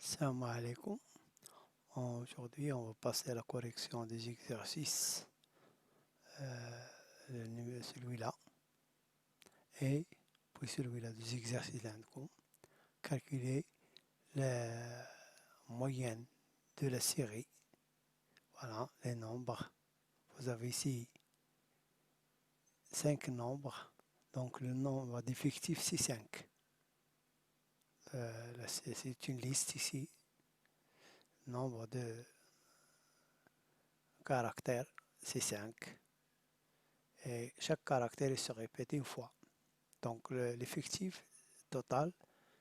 Salam alaikum. Aujourd'hui, on va passer à la correction des exercices, celui-là, et puis celui-là des exercices d'Indco. Calculer la moyenne de la série. Voilà, les nombres. Vous avez ici 5 nombres, donc le nombre d'effectifs, c'est 5. C'est une liste ici, nombre de caractères, c'est 5. Et chaque caractère se répète une fois. Donc l'effectif total,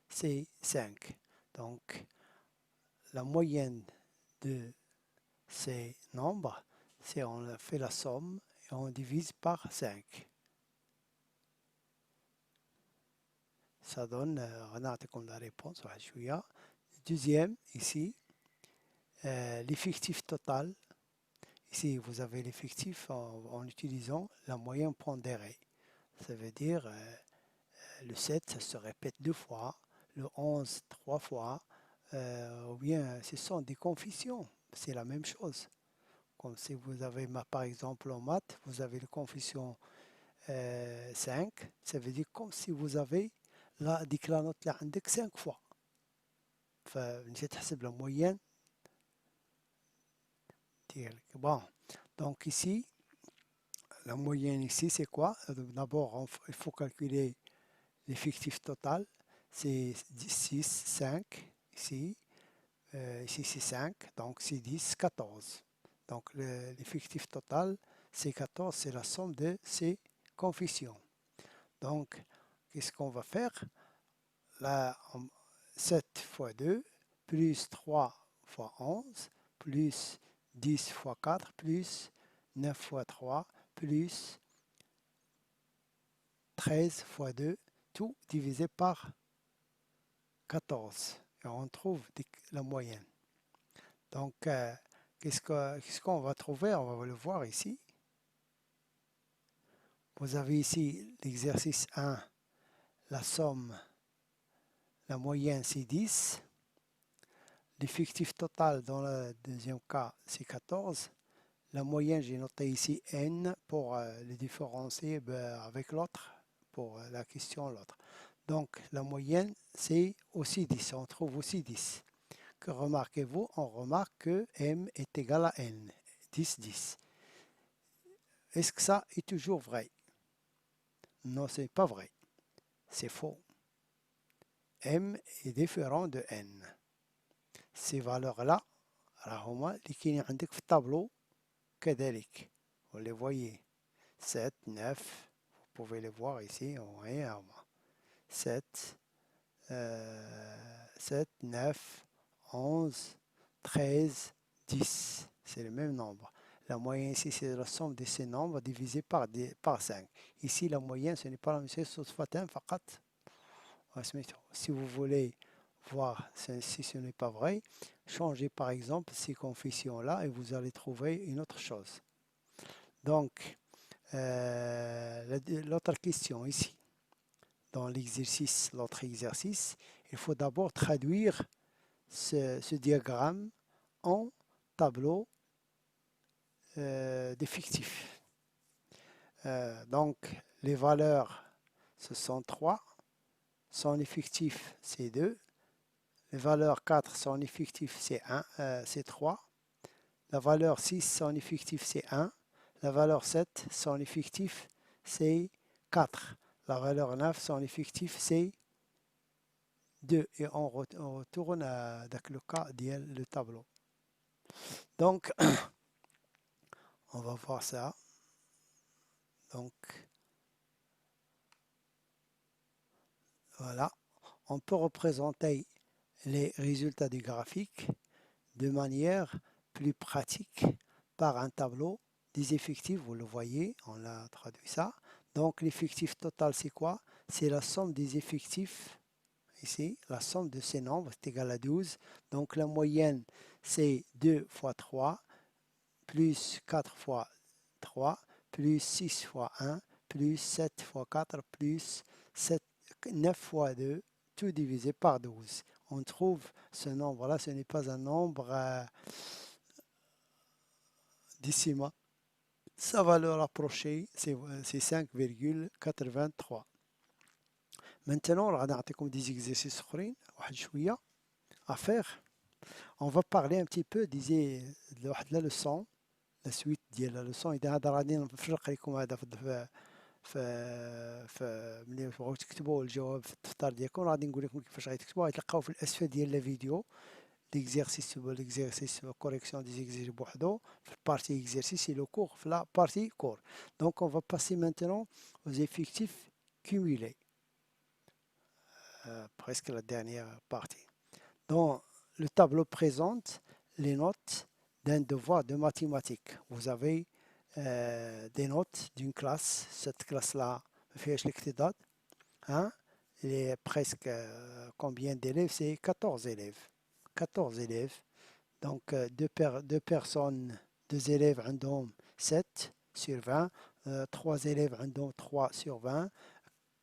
c'est 5. Donc la moyenne de ces nombres, c'est on fait la somme et on divise par 5. Ça donne, comme la réponse. Deuxième, ici, l'effectif total. Ici, vous avez l'effectif en utilisant la moyenne pondérée. Ça veut dire le 7 ça se répète 2 fois, le 11 3 fois, ou bien ce sont des confusions, c'est la même chose. Comme si vous avez, par exemple en maths, vous avez la confusion 5, ça veut dire comme si vous avez la note là 5 fois. فنسيت تحسب la moyenne. Bon, donc ici, la moyenne ici, c'est quoi? D'abord, il faut calculer l'effectif total. C'est 6, 5 ici. Ici, c'est 5. Donc, c'est 10, 14. Donc, l'effectif total, c'est 14. C'est la somme de ces coefficients. Donc, qu'est-ce qu'on va faire? Là, 7 fois 2, plus 3 fois 11, plus 10 fois 4, plus 9 fois 3, plus 13 fois 2, tout divisé par 14. Et on trouve la moyenne. Donc, qu'est-ce qu'on va trouver? On va le voir ici. Vous avez ici l'exercice 1, la somme, la moyenne c'est 10. L'effectif total dans le deuxième cas c'est 14. La moyenne, j'ai noté ici n pour le différencier avec l'autre, pour la question l'autre. Donc, la moyenne c'est aussi 10. On trouve aussi 10. Que remarquez-vous? On remarque que m est égal à n. 10, 10. Est-ce que ça est toujours vrai? Non, ce n'est pas vrai. C'est faux. M est différent de N. Ces valeurs-là, راهما اللي كاينين عندك في الطابلو كذلك. Vous les voyez. 7, 9, vous pouvez les voir ici. 7, 7, 9, 11, 13, 10. C'est le même nombre. La moyenne ici, c'est la somme de ces nombres divisé par 5. Ici, la moyenne, ce n'est pas la même chose. Si vous voulez voir si ce n'est pas vrai, changez par exemple ces coefficients-là et vous allez trouver une autre chose. Donc, l'autre question ici, dans l'exercice, l'autre exercice, il faut d'abord traduire ce diagramme en tableau d'effectifs. Donc, les valeurs, ce sont 3. Son effectif, c'est 2. Les valeurs 4, son effectif, c'est 3. La valeur 6, son effectif, c'est 1. La valeur 7, son effectif, c'est 4. La valeur 9, son effectif, c'est 2. Et on retourne avec le cas du tableau. Donc, on va voir ça. Donc, voilà. On peut représenter les résultats du graphique de manière plus pratique par un tableau des effectifs. Vous le voyez, on a traduit ça. Donc, l'effectif total, c'est quoi? C'est la somme des effectifs. Ici, la somme de ces nombres est égale à 12. Donc, la moyenne, c'est 2 fois 3, plus 4 fois 3, plus 6 fois 1, plus 7 fois 4, plus 9 fois 2, tout divisé par 12. on trouve ce nombre-là, ce n'est pas un nombre décimal. Sa valeur approchée, c'est 5,83. Maintenant, on va comme des exercices à faire. On va parler un petit peu de la leçon, la suite de la leçon. إذا هذا غادي نفرق لكم هذا ملي تبغيو تكتبوا الجواب في الدفتر ديالكم غادي نقول لكم كيفاش غتكتبوا. غتلقاو في الاسفل ديال الفيديو l'exercice correction des exercices بوحدو في partie exercice et le cours في la partie cours. Donc on va passer maintenant aux effectifs cumulés. Presque la dernière partie. Dans le tableau présente les notes d'un devoir de mathématiques. Vous avez des notes d'une classe. Cette classe-là, hein, il est presque combien d'élèves? C'est 14 élèves. 14 élèves. Donc, deux personnes, deux élèves ont 7 sur 20. 3 élèves ont 3 sur 20.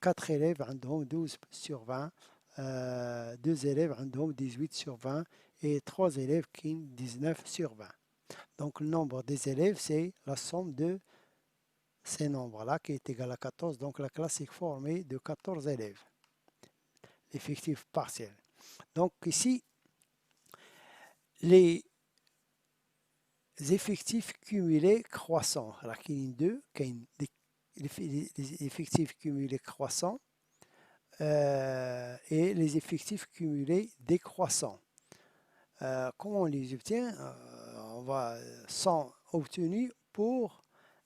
4 élèves ont 12 sur 20. 2 élèves ont 18 sur 20. Et 3 élèves qui ont 19 sur 20. Donc, le nombre des élèves, c'est la somme de ces nombres-là qui est égal à 14. Donc, la classe est formée de 14 élèves. L'effectif partiel. Donc, ici, les effectifs cumulés croissants. Alors, il y a 2, les effectifs cumulés croissants et les effectifs cumulés décroissants. Comment on les obtient? Sont obtenus pour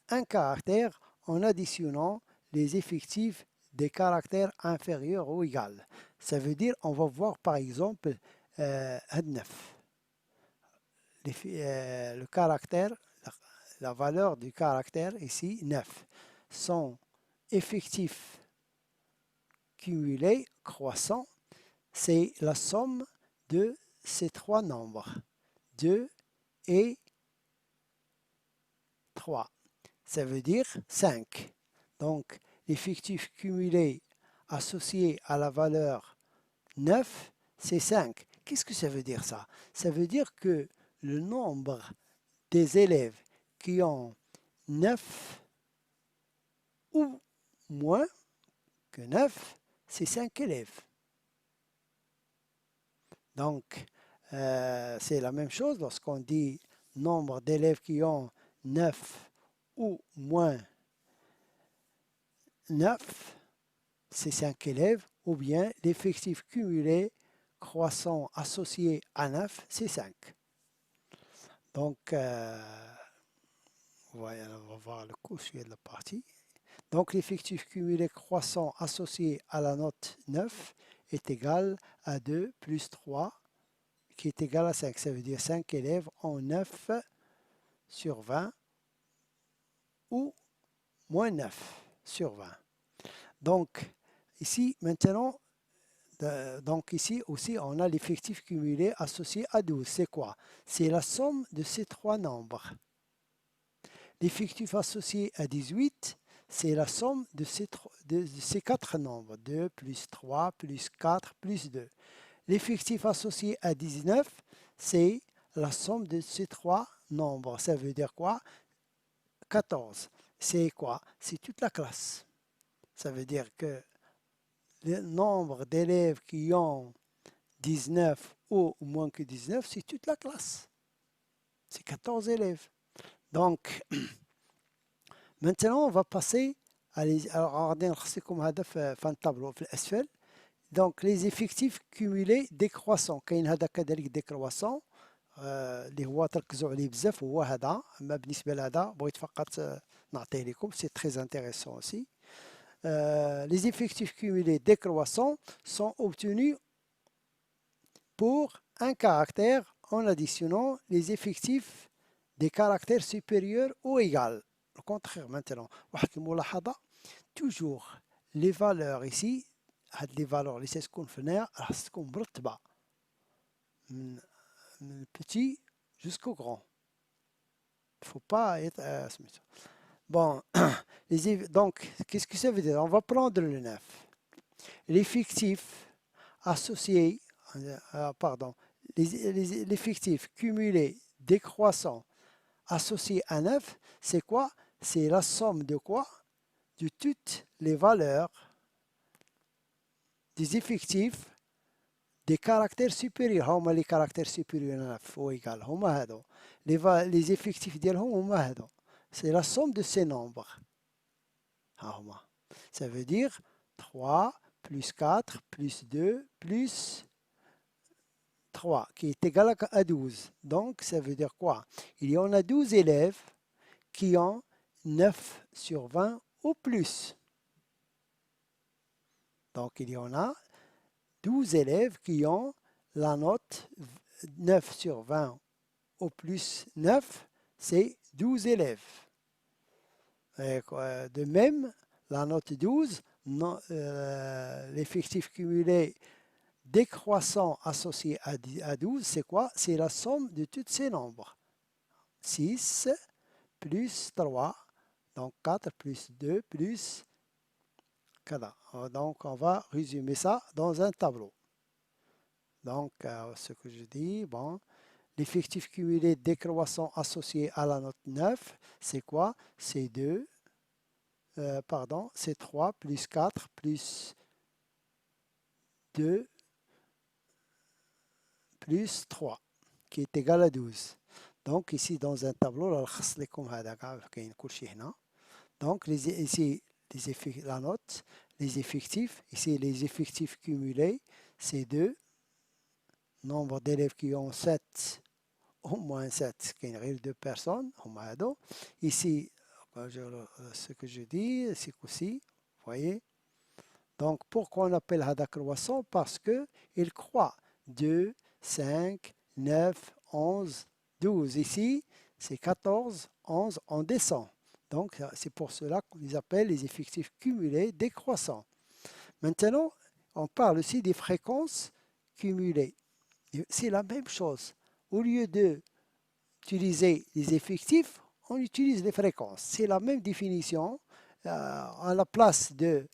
un caractère en additionnant les effectifs des caractères inférieurs ou égaux. Ça veut dire, on va voir par exemple 9. Le caractère, la valeur du caractère ici, 9. Son effectif cumulé croissant, c'est la somme de ces trois nombres, 2 et 3. Ça veut dire 5. Donc, l'effectif cumulé associé à la valeur 9, c'est 5. Qu'est-ce que ça veut dire ça? Ça veut dire que le nombre des élèves qui ont 9 ou moins que 9, c'est 5 élèves. Donc, c'est la même chose lorsqu'on dit nombre d'élèves qui ont 9 ou moins 9, c'est 5 élèves, ou bien l'effectif cumulé croissant associé à 9, c'est 5. Donc, voilà, on va voir le coup de la partie. Donc, l'effectif cumulé croissant associé à la note 9 est égal à 2 plus 3, qui est égal à 5. Ça veut dire 5 élèves ont 9 sur 20 ou moins 9 sur 20. Donc, ici, maintenant, ici aussi, on a l'effectif cumulé associé à 12. C'est quoi? C'est la somme de ces trois nombres. L'effectif associé à 18, c'est la somme de ces quatre nombres. 2 plus 3 plus 4 plus 2. L'effectif associé à 19, c'est la somme de ces trois nombres. Ça veut dire quoi? 14. C'est quoi? C'est toute la classe. Ça veut dire que le nombre d'élèves qui ont 19 ou moins que 19, c'est toute la classe. C'est 14 élèves. Donc, maintenant, on va passer à les tableau. Donc, les effectifs cumulés décroissants. كاين هذا كذلك décroissant اللي هو تركزوا عليه بزاف هو هذا. اما بالنسبه لهذا بغيت فقط نعطيه لكم. C'est très intéressant aussi. Les effectifs cumulés décroissants sont obtenus pour un caractère en additionnant les effectifs des caractères supérieurs ou égaux. Le contraire maintenant. Toujours les valeurs ici, les valeurs اللي تكون في النهاية راح تكون مرتبة من petit jusqu'au grand. Il ne faut pas être bon, donc, qu'est-ce que ça veut dire? On va prendre le 9. L'effectif associé pardon, l'effectif cumulé décroissant associé à 9, c'est quoi? C'est la somme de quoi? De toutes les valeurs des effectifs des caractères supérieurs. هما les caractères supérieurs à 9 ou égal. هما هادو. Les effectifs ديالهم هما هادو. C'est la somme de ces nombres. ها هما. Ça veut dire 3 plus 4 plus 2 plus 3 qui est égal à 12. Donc, ça veut dire quoi? Il y en a 12 élèves qui ont 9 sur 20 ou plus. Donc, il y en a 12 élèves qui ont la note 9 sur 20 au plus 9, c'est 12 élèves. Et de même, la note 12, l'effectif cumulé décroissant associé à 12, c'est quoi? C'est la somme de tous ces nombres. 6 plus 3, donc 4 plus 2 plus 4. Donc, on va résumer ça dans un tableau. Donc, ce que je dis, bon, l'effectif cumulé décroissant associé à la note 9, c'est quoi? C'est 2, pardon, c'est 3 plus 4 plus 2 plus 3, qui est égal à 12. Donc, ici, dans un tableau, donc, ici, la note, les effectifs, ici, les effectifs cumulés, c'est 2. Nombre d'élèves qui ont 7, au moins 7, qui est 2 personnes. Ici, ce que je dis, c'est qu'aussi, vous voyez. Donc, pourquoi on appelle Hada croissant? Parce qu'il croît 2, 5, 9, 11, 12. Ici, c'est 14, 11, on descend. Donc, c'est pour cela qu'on les appelle les effectifs cumulés décroissants. Maintenant, on parle aussi des fréquences cumulées. C'est la même chose. Au lieu d'utiliser les effectifs, on utilise les fréquences. C'est la même définition. À la place de,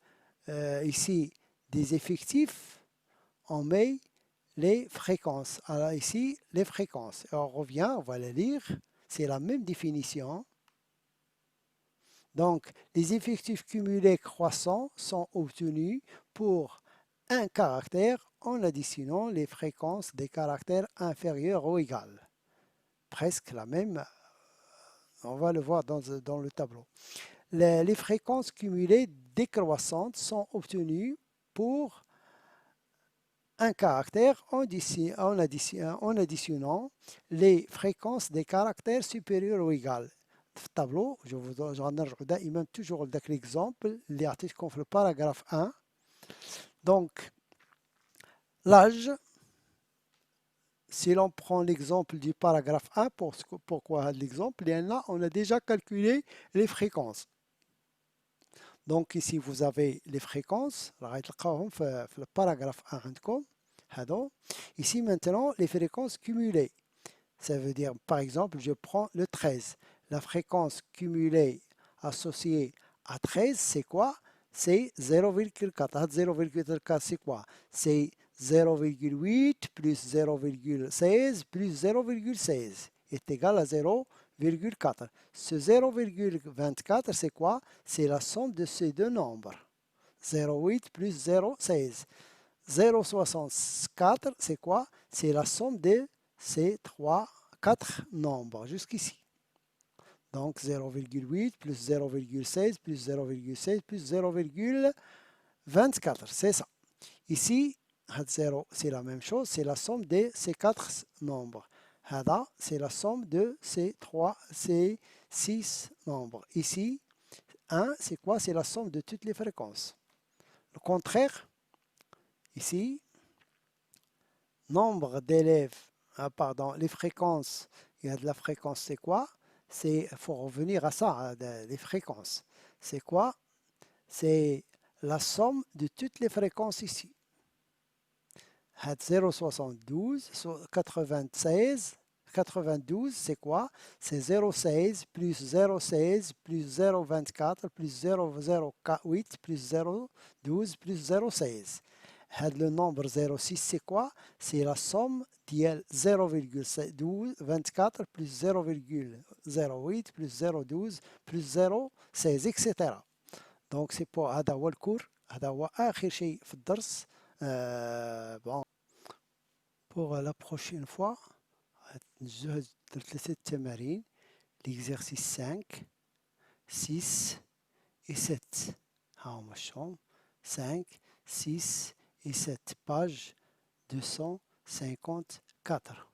ici, des effectifs, on met les fréquences. Alors ici, les fréquences. Et on revient, on va les lire. C'est la même définition. Donc, les effectifs cumulés croissants sont obtenus pour un caractère en additionnant les fréquences des caractères inférieurs ou égales. Presque la même, on va le voir dans le tableau. Les fréquences cumulées décroissantes sont obtenues pour un caractère en additionnant les fréquences des caractères supérieurs ou égales. في التابلو غنرجعوا دائما toujours لذاك l'exemple اللي عطيتكم في الباراgraphe 1. Donc l'âge, si l'on prend l'exemple du paragraphe 1, pourquoi l'exemple? Là, on a déjà calculé les fréquences. Donc ici, vous avez les fréquences. Le paragraphe 1. Ici, maintenant, les fréquences cumulées. Ça veut dire, par exemple, je prends le 13. La fréquence cumulée associée à 13, c'est quoi? C'est 0,4. 0,4, c'est quoi? C'est 0,8 plus 0,16 plus 0,16 est égal à 0,4. Ce 0,24, c'est quoi? C'est la somme de ces deux nombres. 0,8 plus 0,16. 0,64, c'est quoi? C'est la somme de ces 4 nombres jusqu'ici. Donc 0,8 plus 0,16 plus 0,16 plus 0,24, c'est ça. Ici, 0, c'est la même chose, c'est la somme de ces 4 nombres. Hada, c'est la somme de ces 6 nombres. Ici, 1, c'est quoi? C'est la somme de toutes les fréquences. Le contraire, ici, nombre d'élèves, les fréquences, il y a de la fréquence, c'est quoi? Il faut revenir à ça, les fréquences. C'est quoi? C'est la somme de toutes les fréquences ici. 0,72, 96, 92, c'est quoi? C'est 0,16 plus 0,16 plus 0,24 plus 0,08 plus 0,12 plus 0,16. Le nombre 0,6, c'est quoi? C'est la somme de 0,24 plus 0,08 plus 0,12 plus 0,16 etc. Donc c'est pour هذا هو الكور هذا هو آخر شيء في الدرس. bon. Pour la prochaine fois نجهز ثلاثة تمارين l'exercice 5 6 et 7 ها هما الشوم 5 6 et 7 page 254